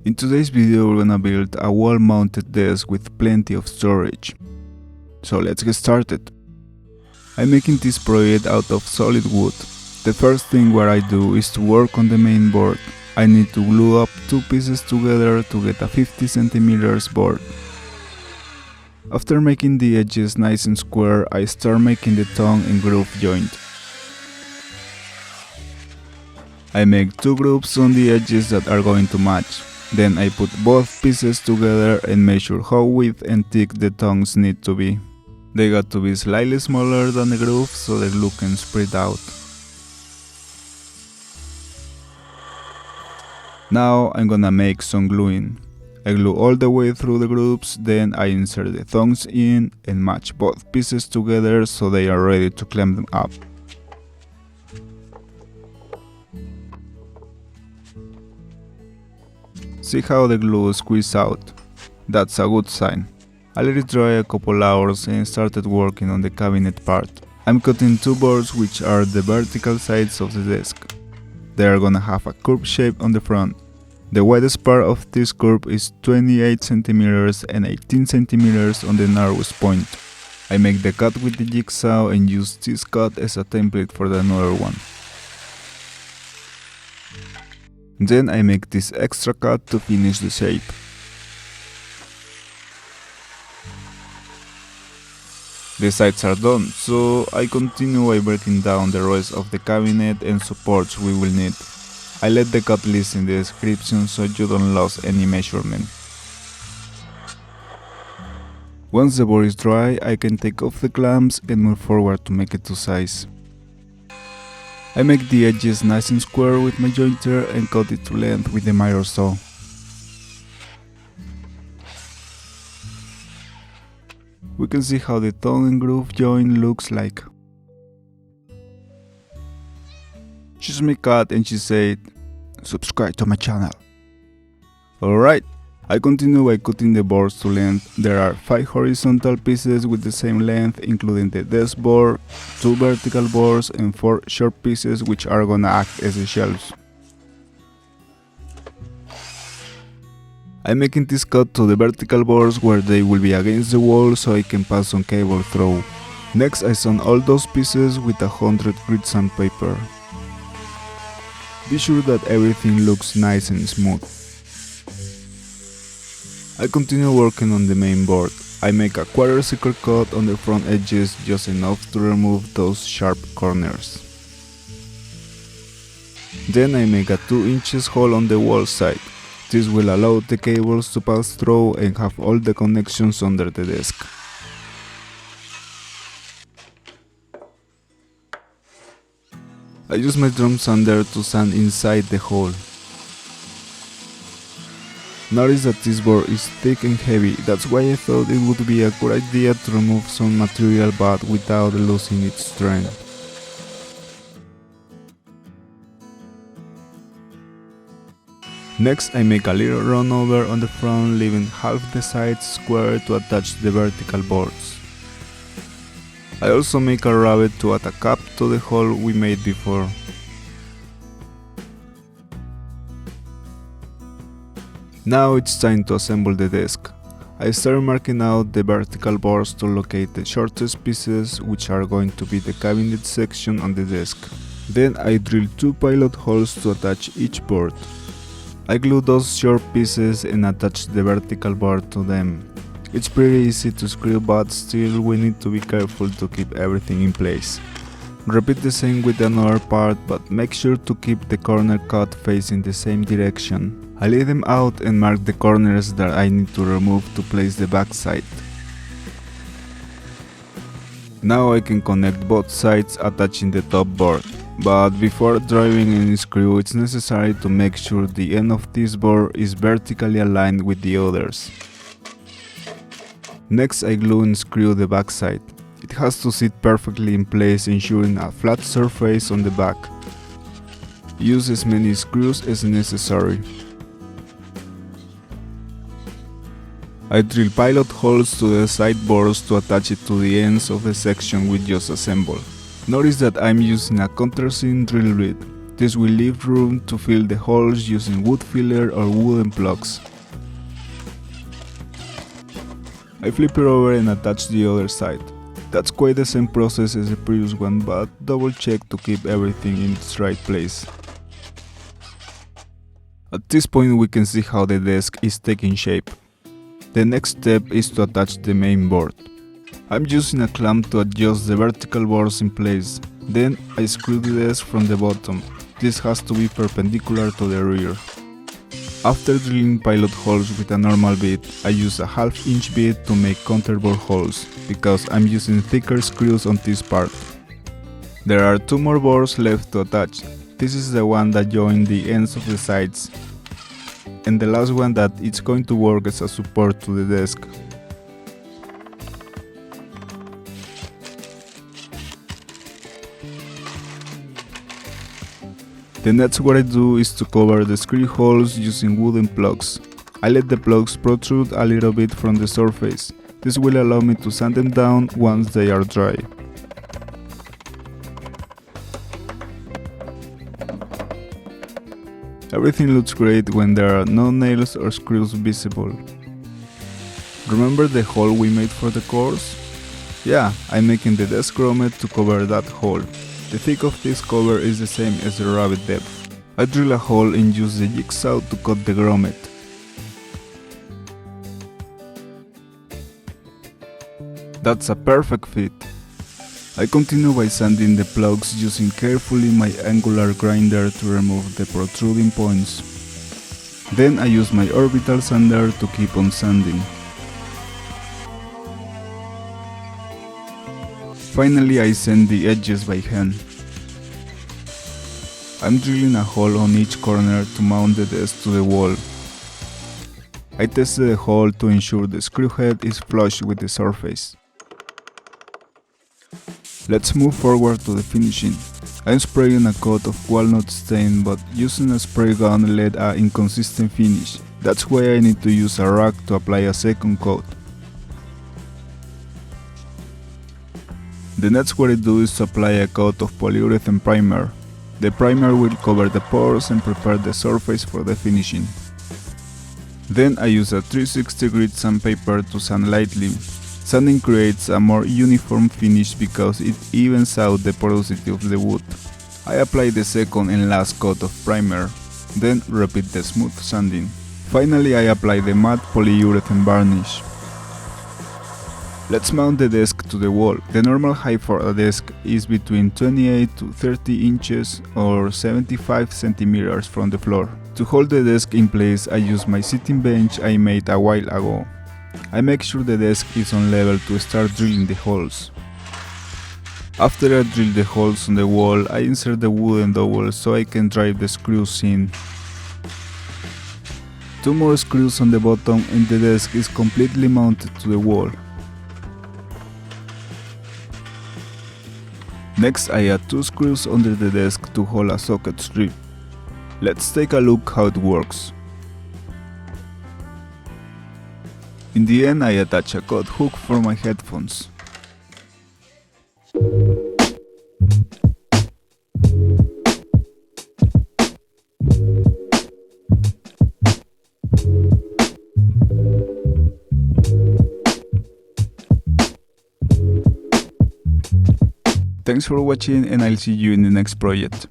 In today's video we're gonna build a wall-mounted desk with plenty of storage. So let's get started. I'm making this project out of solid wood. The first thing what I do is to work on the main board. I need to glue up two pieces together to get a 50 centimeters board. After making the edges nice and square, I start making the tongue and groove joint. I make two grooves on the edges that are going to match. Then I put both pieces together and measure how wide and thick the tongues need to be. They got to be slightly smaller than the groove so the glue can spread out. Now I'm gonna make some gluing. I glue all the way through the grooves, then I insert the tongues in and match both pieces together so they are ready to clamp them up. See how the glue squeezes out? That's a good sign. I let it dry a couple hours and started working on the cabinet part. I'm cutting two boards which are the vertical sides of the desk. They are gonna have a curved shape on the front. The widest part of this curve is 28 centimeters and 18 centimeters on the narrowest point. I make the cut with the jigsaw and use this cut as a template for the another one. Then I make this extra cut to finish the shape. The sides are done, so I continue by breaking down the rest of the cabinet and supports we will need. I let the cut list in the description so you don't lose any measurement. Once the board is dry, I can take off the clamps and move forward to make it to size. I make the edges nice and square with my jointer and cut it to length with the miter saw. We can see how the tongue and groove joint looks like. She saw me cut and she said, "Subscribe to my channel." Alright, I continue by cutting the boards to length. There are 5 horizontal pieces with the same length, including the desk board, 2 vertical boards and 4 short pieces which are gonna act as the shelves. I'm making this cut to the vertical boards where they will be against the wall so I can pass some cable through. Next I sand all those pieces with 100 grit sandpaper. Be sure that everything looks nice and smooth. I continue working on the main board. I make a quarter circle cut on the front edges, just enough to remove those sharp corners. Then I make a 2 inches hole on the wall side. This will allow the cables to pass through and have all the connections under the desk. I use my drum sander to sand inside the hole. Notice that this board is thick and heavy, that's why I thought it would be a good idea to remove some material but without losing its strength. Next I make a little run over on the front, leaving half the sides square to attach the vertical boards. I also make a rabbet to add a cap to the hole we made before. Now it's time to assemble the desk. I start marking out the vertical boards to locate the shortest pieces, which are going to be the cabinet section on the desk. Then I drill 2 pilot holes to attach each board. I glue those short pieces and attach the vertical board to them. It's pretty easy to screw, but still we need to be careful to keep everything in place. Repeat the same with another part, but make sure to keep the corner cut facing the same direction. I lay them out and mark the corners that I need to remove to place the back side. Now I can connect both sides attaching the top board. But before driving any screw, it's necessary to make sure the end of this board is vertically aligned with the others. Next I glue and screw the back side. It has to sit perfectly in place, ensuring a flat surface on the back. Use as many screws as necessary. I drill pilot holes to the side boards to attach it to the ends of the section we just assembled. Notice that I'm using a countersink drill bit. This will leave room to fill the holes using wood filler or wooden plugs. I flip it over and attach the other side. That's quite the same process as the previous one, but double check to keep everything in its right place. At this point we can see how the desk is taking shape. The next step is to attach the main board. I'm using a clamp to adjust the vertical bars in place. Then I screw the desk from the bottom. This has to be perpendicular to the rear. After drilling pilot holes with a normal bit, I use a 1/2 inch bit to make counterbore holes, because I'm using thicker screws on this part. There are 2 more bores left to attach. This is the one that joins the ends of the sides, and the last one that it's going to work as a support to the desk. The next what I do is to cover the screw holes using wooden plugs. I let the plugs protrude a little bit from the surface. This will allow me to sand them down once they are dry. Everything looks great when there are no nails or screws visible. Remember the hole we made for the cores? Yeah, I'm making the desk grommet to cover that hole. The thick of this cover is the same as the rabbet depth. I drill a hole and use the jigsaw to cut the grommet. That's a perfect fit. I continue by sanding the plugs using carefully my angular grinder to remove the protruding points. Then I use my orbital sander to keep on sanding. Finally I sand the edges by hand. I'm drilling a hole on each corner to mount the desk to the wall. I tested the hole to ensure the screw head is flush with the surface. Let's move forward to the finishing. I'm spraying a coat of walnut stain, but using a spray gun led an inconsistent finish. That's why I need to use a rag to apply a second coat. The next what I do is to apply a coat of polyurethane primer. The primer will cover the pores and prepare the surface for the finishing. Then I use a 360 grit sandpaper to sand lightly. Sanding creates a more uniform finish because it evens out the porosity of the wood. I apply the second and last coat of primer, then repeat the smooth sanding. Finally I apply the matte polyurethane varnish. Let's mount the desk to the wall. The normal height for a desk is between 28 to 30 inches or 75 centimeters from the floor. To hold the desk in place I use my sitting bench I made a while ago. I make sure the desk is on level to start drilling the holes. After I drill the holes on the wall, I insert the wooden dowel so I can drive the screws in. 2 more screws on the bottom and the desk is completely mounted to the wall. Next I add 2 screws under the desk to hold a socket strip. Let's take a look how it works. In the end I attach a cut hook for my headphones. Thanks for watching and I'll see you in the next project.